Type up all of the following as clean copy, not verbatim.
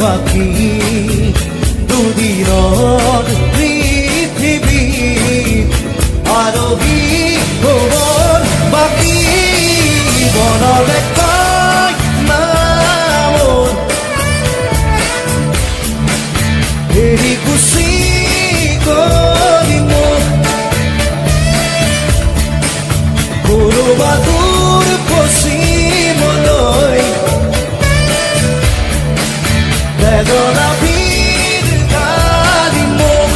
বাকী দুদিনৰ পৃথিৱীত আৰোহী খবৰ বাকী মনলে কয় নামৰ এৰি গুচি গলি মোক কৰবা দূৰ পশ্চিমলৈ বেদনা ভিৰ গালি মোক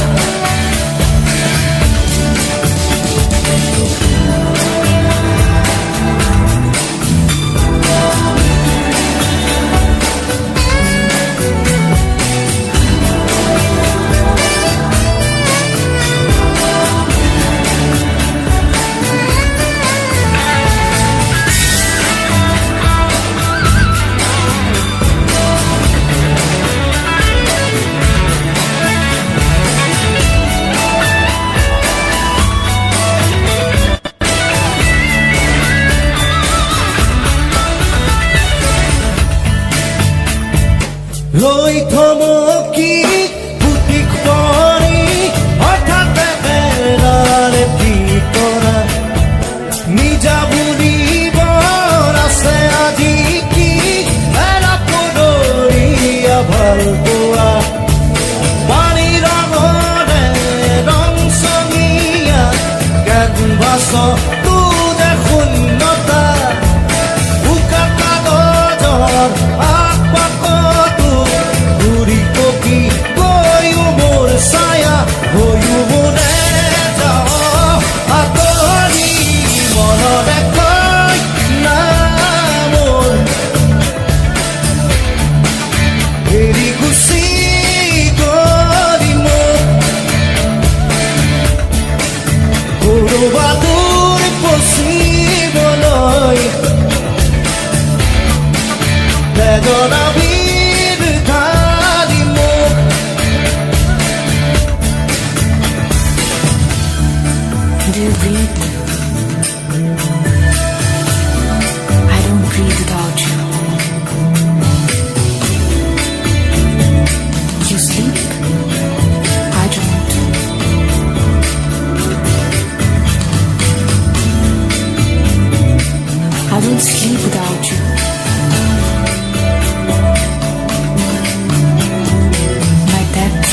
ৰৈ থমকি বুটিক পৰি হঠাৎ এৰাৰে ভিতৰা নিজা বুলিব আছে আজি কি এৰা পদৰীয়া ভাল পোৱা পানী ৰঙৰে ৰং চঙীয়া কেনভাছ তোৰে শূন্যতা উকা কাগজৰ ছায়া হৈও মনে যাওঁ আঁতৰি মনতে কয় নামৰ এৰি গুচি গলি মোক কৰবা দূৰ পশ্চিমলৈ বেদনা ভিৰ ঢালি মোক Do you breathe? I don't breathe without you. You sleep? I don't. I don't sleep without you. My depth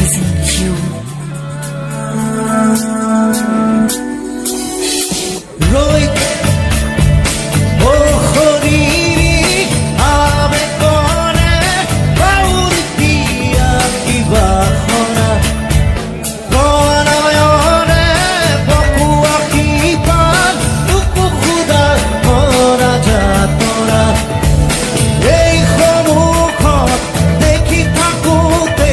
is in you. ৰৈ শৰীৰ আবেগৰে বাউৰি দিয়া কিবা সনা প্ৰণয়ৰে বকুৱা কিপান তোকো খুদা কৰা যাতৰা এই সন্মুখত দেখি থাকোঁতে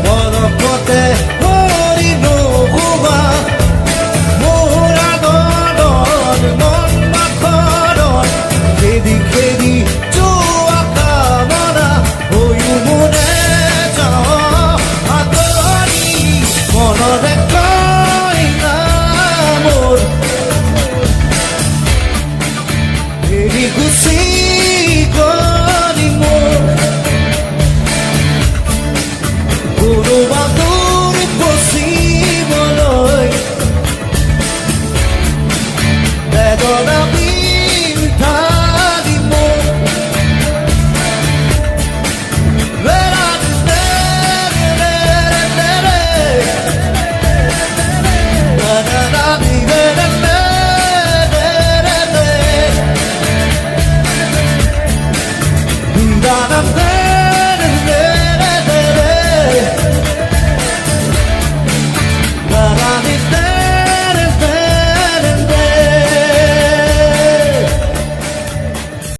পলকতে হৰি নোহোৱা খেদি যোৱা কামনা হৈও মনে যাওঁ আঁতৰি মনতে কয় নামৰ এৰি গুচি গল